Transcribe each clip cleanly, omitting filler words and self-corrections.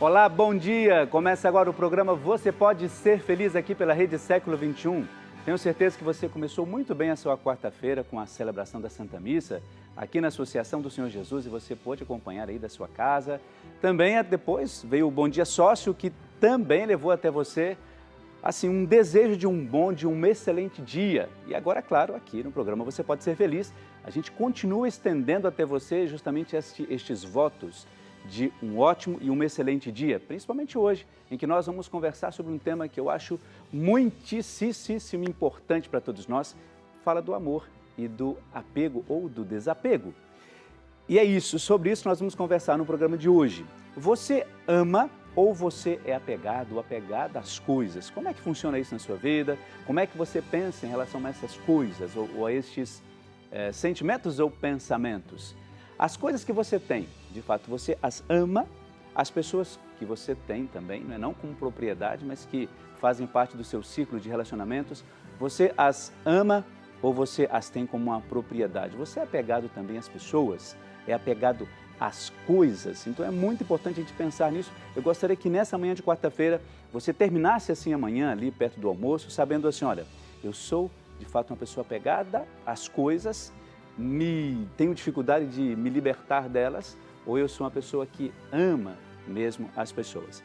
Olá, bom dia! Começa agora o programa Você Pode Ser Feliz aqui pela Rede Século XXI. Tenho certeza que você começou muito bem a sua quarta-feira com a celebração da Santa Missa aqui na Associação do Senhor Jesus e você pôde acompanhar aí da sua casa. Também depois veio o Bom Dia Sócio, que também levou até você assim, um desejo de um excelente dia. E agora, claro, aqui no programa Você Pode Ser Feliz, a gente continua estendendo até você justamente estes votos de um ótimo e um excelente dia, principalmente hoje, em que nós vamos conversar sobre um tema que eu acho muitíssimo importante para todos nós, fala do amor e do apego ou do desapego. E é isso, sobre isso nós vamos conversar no programa de hoje. Você ama ou você é apegado ou apegada às coisas? Como é que funciona isso na sua vida? Como é que você pensa em relação a essas coisas ou a estes sentimentos ou pensamentos? As coisas que você tem, de fato, você as ama, as pessoas que você tem também, não como propriedade, mas que fazem parte do seu ciclo de relacionamentos, você as ama ou você as tem como uma propriedade? Você é apegado também às pessoas? É apegado às coisas? Então é muito importante a gente pensar nisso. Eu gostaria que nessa manhã de quarta-feira você terminasse assim amanhã, ali perto do almoço, sabendo assim, olha, eu sou de fato uma pessoa apegada às coisas, tenho dificuldade de me libertar delas, ou eu sou uma pessoa que ama mesmo as pessoas.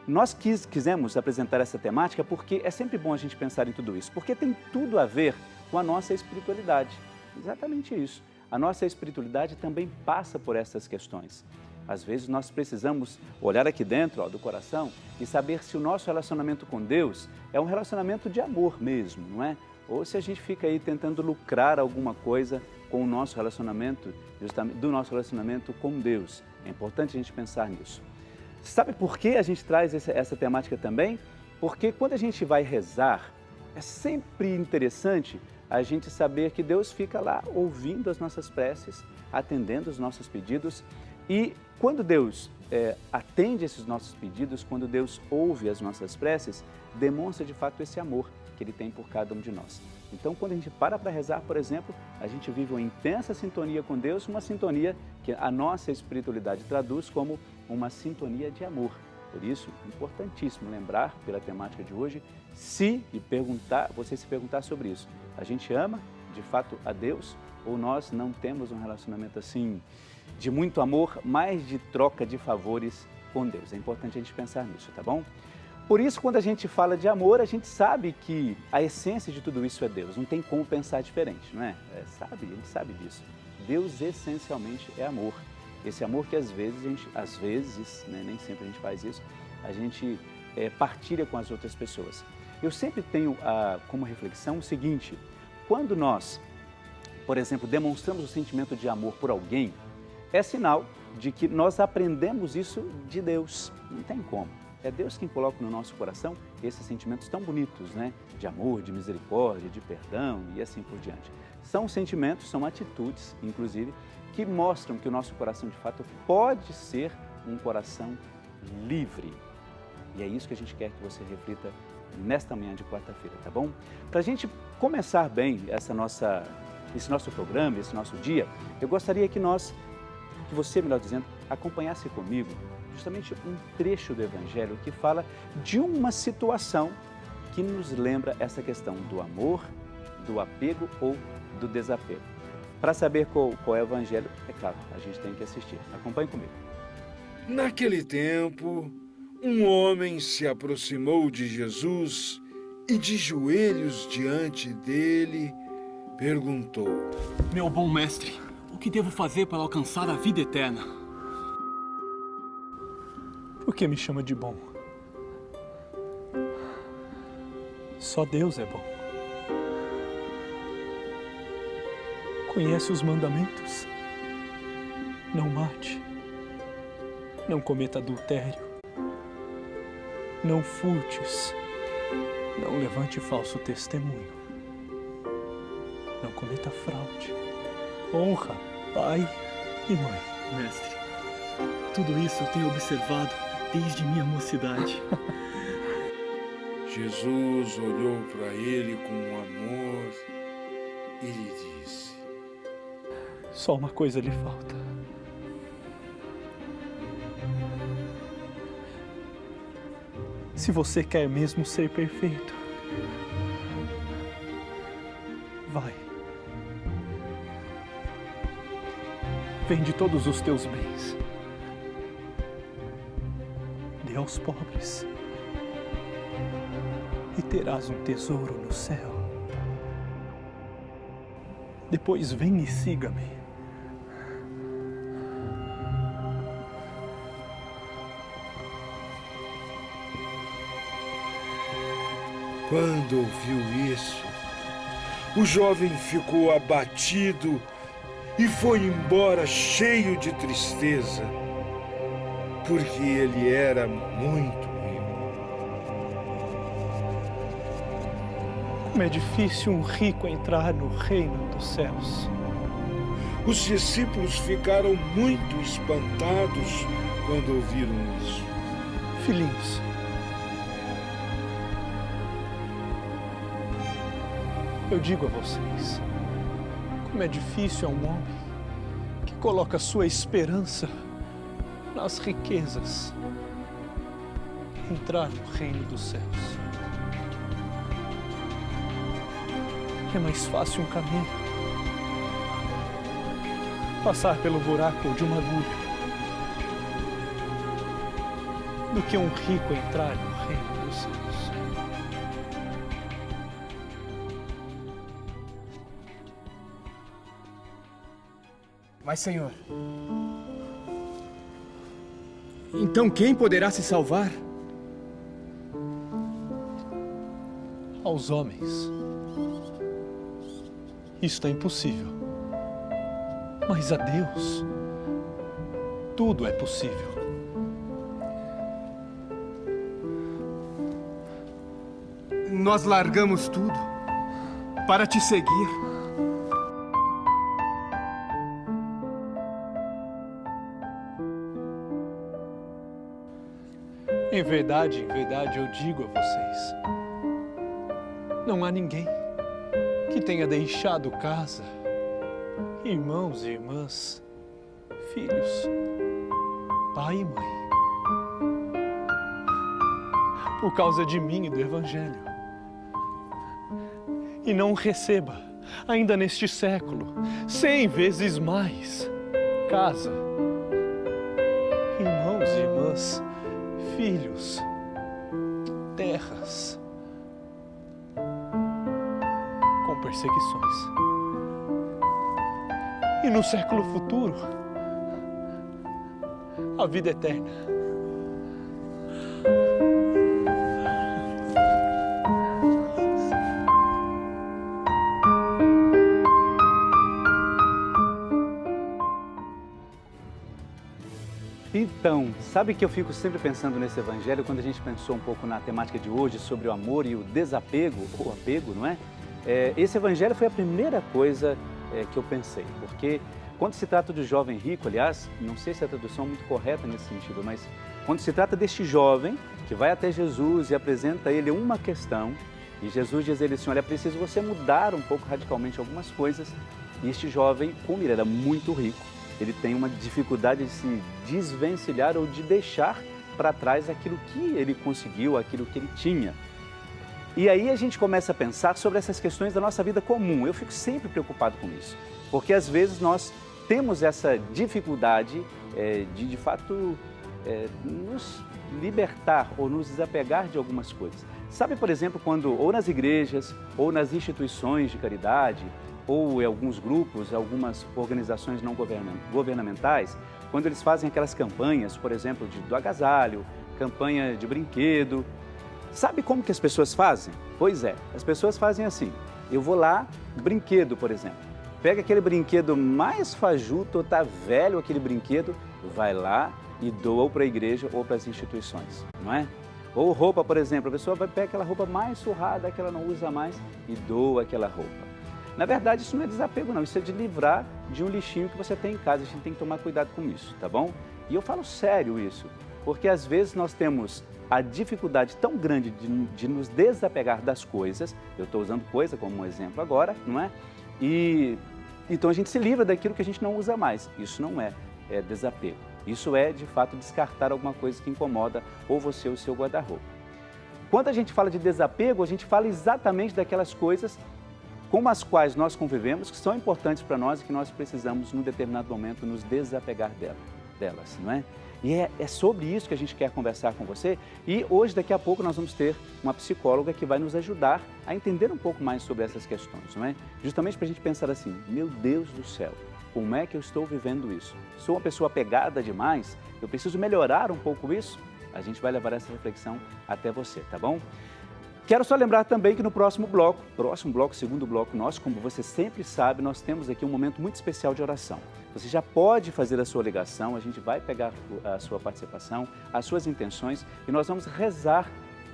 Nós quisemos apresentar essa temática porque é sempre bom a gente pensar em tudo isso, porque tem tudo a ver com a nossa espiritualidade. Exatamente isso. A nossa espiritualidade também passa por essas questões. Às vezes nós precisamos olhar aqui dentro do coração e saber se o nosso relacionamento com Deus é um relacionamento de amor mesmo, não é? Ou se a gente fica aí tentando lucrar alguma coisa com o nosso relacionamento, justamente do nosso relacionamento com Deus. É importante a gente pensar nisso. Sabe por que a gente traz essa temática também? Porque quando a gente vai rezar, é sempre interessante a gente saber que Deus fica lá ouvindo as nossas preces, atendendo os nossos pedidos. E quando Deus atende esses nossos pedidos, quando Deus ouve as nossas preces, demonstra de fato esse amor que Ele tem por cada um de nós. Então, quando a gente para rezar, por exemplo, a gente vive uma intensa sintonia com Deus, uma sintonia que a nossa espiritualidade traduz como uma sintonia de amor. Por isso, importantíssimo lembrar, pela temática de hoje, você se perguntar sobre isso. A gente ama, de fato, a Deus ou nós não temos um relacionamento assim de muito amor, mas de troca de favores com Deus? É importante a gente pensar nisso, tá bom? Por isso, quando a gente fala de amor, a gente sabe que a essência de tudo isso é Deus. Não tem como pensar diferente, não é? A gente sabe disso. Deus essencialmente é amor. Esse amor que às vezes, né, nem sempre a gente faz isso, a gente partilha com as outras pessoas. Eu sempre tenho como reflexão o seguinte: quando nós, por exemplo, demonstramos o sentimento de amor por alguém, é sinal de que nós aprendemos isso de Deus. Não tem como. É Deus quem coloca no nosso coração esses sentimentos tão bonitos, né? De amor, de misericórdia, de perdão e assim por diante. São sentimentos, são atitudes, inclusive, que mostram que o nosso coração, de fato, pode ser um coração livre. E é isso que a gente quer que você reflita nesta manhã de quarta-feira, tá bom? Para a gente começar bem esse nosso programa, esse nosso dia, eu gostaria que você, melhor dizendo, acompanhasse comigo justamente um trecho do Evangelho que fala de uma situação que nos lembra essa questão do amor, do apego ou do desapego. Para saber qual é o Evangelho, é claro, a gente tem que assistir. Acompanhe comigo. Naquele tempo, um homem se aproximou de Jesus e, de joelhos diante dele, perguntou: Meu bom mestre, o que devo fazer para alcançar a vida eterna? Por que me chama de bom? Só Deus é bom. Conhece os mandamentos? Não mate. Não cometa adultério. Não furtes. Não levante falso testemunho. Não cometa fraude. Honra pai e mãe. Mestre, tudo isso eu tenho observado desde minha mocidade. Jesus olhou para ele com amor e lhe disse: Só uma coisa lhe falta. Se você quer mesmo ser perfeito, vai. Vende todos os teus bens. Dê aos pobres. E terás um tesouro no céu. Depois vem e siga-me. Quando ouviu isso, o jovem ficou abatido e foi embora cheio de tristeza, porque ele era muito rico. Como é difícil um rico entrar no reino dos céus. Os discípulos ficaram muito espantados quando ouviram isso. Filhinhos, eu digo a vocês, como é difícil a um homem que coloca sua esperança nas riquezas entrar no reino dos céus. É mais fácil um caminho passar pelo buraco de uma agulha do que um rico entrar no reino dos céus. Mas, Senhor, então quem poderá se salvar? Aos homens, isto é impossível. Mas a Deus, tudo é possível. Nós largamos tudo para te seguir. Em verdade, eu digo a vocês, não há ninguém que tenha deixado casa, irmãos e irmãs, filhos, pai e mãe, por causa de mim e do Evangelho, e não receba, ainda neste século, 100 vezes mais, casa, irmãos e irmãs, filhos, terras, com perseguições. E no século futuro, a vida eterna. Então, sabe que eu fico sempre pensando nesse evangelho quando a gente pensou um pouco na temática de hoje sobre o amor e o desapego, ou apego, não é? Esse evangelho foi a primeira coisa que eu pensei, porque quando se trata do jovem rico, aliás, não sei se a tradução é muito correta nesse sentido, mas quando se trata deste jovem que vai até Jesus e apresenta a ele uma questão, e Jesus diz a ele assim, olha, é preciso você mudar um pouco radicalmente algumas coisas, e este jovem, como ele era muito rico, ele tem uma dificuldade de se desvencilhar ou de deixar para trás aquilo que ele conseguiu, aquilo que ele tinha. E aí a gente começa a pensar sobre essas questões da nossa vida comum. Eu fico sempre preocupado com isso, porque às vezes nós temos essa dificuldade de fato, nos libertar ou nos desapegar de algumas coisas. Sabe, por exemplo, quando ou nas igrejas, ou nas instituições de caridade, ou em alguns grupos, algumas organizações não governamentais, quando eles fazem aquelas campanhas, por exemplo, do agasalho, campanha de brinquedo. Sabe como que as pessoas fazem? Pois é, as pessoas fazem assim, eu vou lá, brinquedo, por exemplo, pega aquele brinquedo mais fajuto, ou tá velho aquele brinquedo, vai lá e doa para a igreja ou para as instituições, não é? Ou roupa, por exemplo, a pessoa vai pegar aquela roupa mais surrada que ela não usa mais e doa aquela roupa. Na verdade, isso não é desapego, não. Isso é de livrar de um lixinho que você tem em casa. A gente tem que tomar cuidado com isso, tá bom? E eu falo sério isso, porque às vezes nós temos a dificuldade tão grande de nos desapegar das coisas. Eu estou usando coisa como um exemplo agora, não é? E então a gente se livra daquilo que a gente não usa mais. Isso não é desapego. Isso é, de fato, descartar alguma coisa que incomoda ou você ou o seu guarda-roupa. Quando a gente fala de desapego, a gente fala exatamente daquelas coisas com as quais nós convivemos, que são importantes para nós e que nós precisamos, num determinado momento, nos desapegar delas, não é? E é sobre isso que a gente quer conversar com você. E hoje, daqui a pouco, nós vamos ter uma psicóloga que vai nos ajudar a entender um pouco mais sobre essas questões, não é? Justamente para a gente pensar assim, meu Deus do céu, como é que eu estou vivendo isso? Sou uma pessoa apegada demais? Eu preciso melhorar um pouco isso? A gente vai levar essa reflexão até você, tá bom? Quero só lembrar também que no próximo bloco, segundo bloco nosso, como você sempre sabe, nós temos aqui um momento muito especial de oração. Você já pode fazer a sua ligação, a gente vai pegar a sua participação, as suas intenções e nós vamos rezar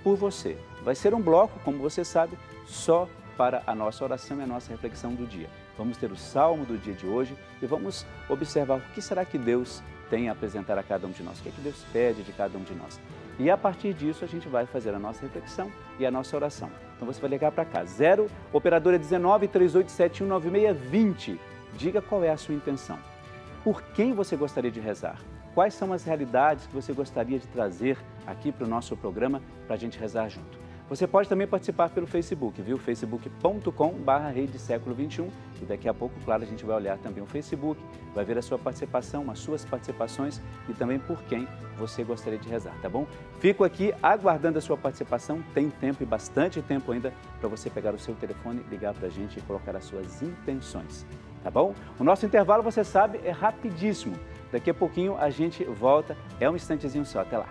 por você. Vai ser um bloco, como você sabe, só para a nossa oração e a nossa reflexão do dia. Vamos ter o salmo do dia de hoje e vamos observar o que será que Deus tem a apresentar a cada um de nós, o que é que Deus pede de cada um de nós. E a partir disso a gente vai fazer a nossa reflexão e a nossa oração. Então você vai ligar para cá, 0 operadora 19 3871 9620. Diga qual é a sua intenção. Por quem você gostaria de rezar? Quais são as realidades que você gostaria de trazer aqui para o nosso programa para a gente rezar junto? Você pode também participar pelo Facebook, viu? facebook.com/Rede Século XXI. E daqui a pouco, claro, a gente vai olhar também o Facebook, vai ver a sua participação, as suas participações e também por quem você gostaria de rezar, tá bom? Fico aqui aguardando a sua participação, tem tempo e bastante tempo ainda para você pegar o seu telefone, ligar para a gente e colocar as suas intenções, tá bom? O nosso intervalo, você sabe, é rapidíssimo. Daqui a pouquinho a gente volta, é um instantezinho só, até lá.